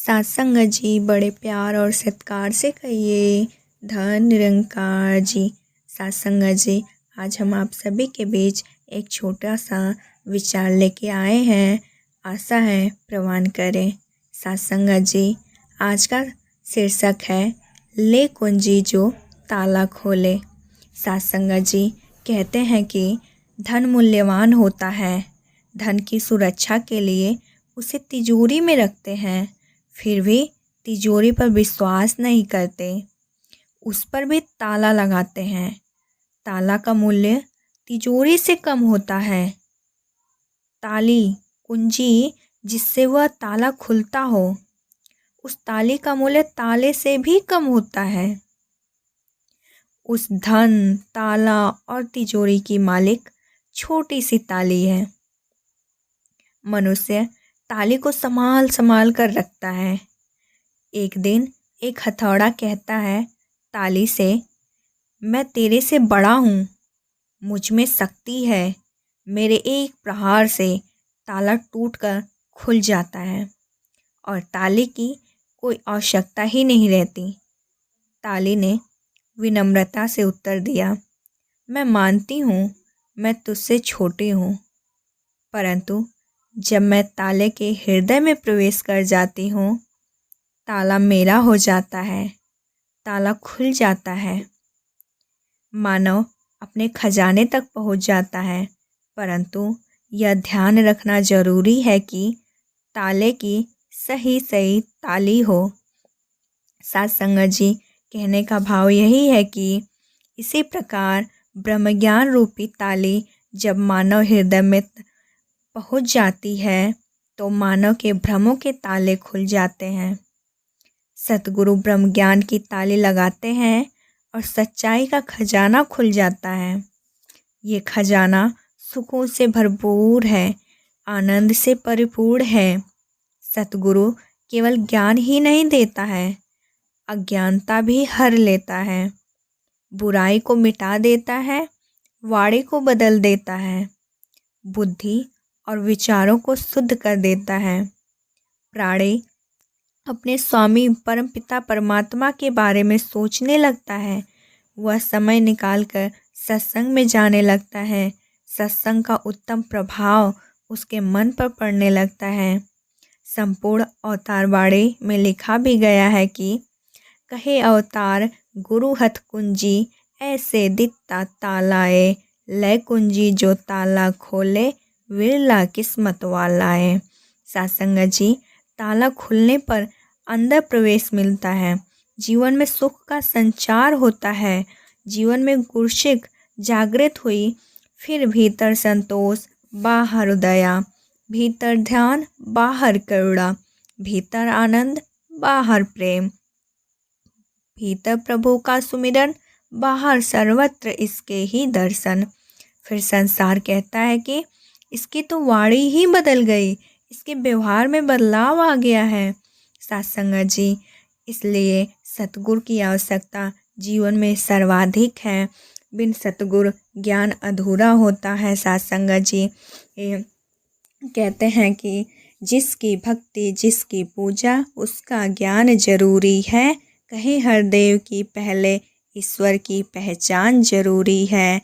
सत्संग जी बड़े प्यार और सत्कार से कहिए। धन निरंकार जी। सत्संग जी, आज हम आप सभी के बीच एक छोटा सा विचार लेके आए हैं। आशा है प्रवान करें। सत्संग जी, आज का शीर्षक है ले कुंजी जो ताला खोले। सत्संग जी कहते हैं कि धन मूल्यवान होता है। धन की सुरक्षा के लिए उसे तिजोरी में रखते हैं, फिर भी तिजोरी पर विश्वास नहीं करते, उस पर भी ताला लगाते हैं। ताला का मूल्य तिजोरी से कम होता है। ताली, कुंजी जिससे वह ताला खुलता हो, उस ताले का मूल्य ताले से भी कम होता है। उस धन, ताला और तिजोरी की मालिक छोटी सी ताली है। मनुष्य ताली को संभाल संभाल कर रखता है। एक दिन एक हथौड़ा कहता है ताली से, मैं तेरे से बड़ा हूँ, मुझ में शक्ति है। मेरे एक प्रहार से ताला टूटकर खुल जाता है और ताले की कोई आवश्यकता ही नहीं रहती। ताली ने विनम्रता से उत्तर दिया, मैं मानती हूँ मैं तुझसे छोटी हूँ, परंतु जब मैं ताले के हृदय में प्रवेश कर जाती हूँ, ताला मेरा हो जाता है, ताला खुल जाता है। मानव अपने खजाने तक पहुँच जाता है, परंतु यह ध्यान रखना जरूरी है कि ताले की सही सही ताली हो। सत्संग जी कहने का भाव यही है कि इसी प्रकार ब्रह्मज्ञान रूपी ताली जब मानव हृदय में पहुँच जाती है तो मानव के भ्रमों के ताले खुल जाते हैं। सतगुरु ब्रह्म ज्ञान की ताली लगाते हैं और सच्चाई का खजाना खुल जाता है। ये खजाना सुखों से भरपूर है, आनंद से परिपूर्ण है। सतगुरु केवल ज्ञान ही नहीं देता है, अज्ञानता भी हर लेता है, बुराई को मिटा देता है, वाणी को बदल देता है, बुद्धि और विचारों को शुद्ध कर देता है। प्राणी अपने स्वामी परमपिता परमात्मा के बारे में सोचने लगता है। वह समय निकालकर सत्संग में जाने लगता है। सत्संग का उत्तम प्रभाव उसके मन पर पड़ने लगता है। संपूर्ण अवतारवाणी में लिखा भी गया है कि कहे अवतार गुरु हथ कुंजी, ऐसे दित्ता तालाए, लय कुंजी जो ताला खोले, विरला किस्मत वालाए। सत्संग जी, ताला खुलने पर अंदर प्रवेश मिलता है, जीवन में सुख का संचार होता है। जीवन में गुरसिक जागृत हुई, फिर भीतर संतोष बाहर दया, भीतर ध्यान बाहर करुणा, भीतर आनंद बाहर प्रेम, भीतर प्रभु का सुमिरन बाहर सर्वत्र इसके ही दर्शन। फिर संसार कहता है कि इसकी तो वाणी ही बदल गई, इसके व्यवहार में बदलाव आ गया है। सत्संग जी, इसलिए सतगुरु की आवश्यकता जीवन में सर्वाधिक है। बिन सतगुरु ज्ञान अधूरा होता है। सत्संग जी कहते हैं कि जिसकी भक्ति जिसकी पूजा उसका ज्ञान जरूरी है। कहे हर देव की पहले ईश्वर की पहचान जरूरी है।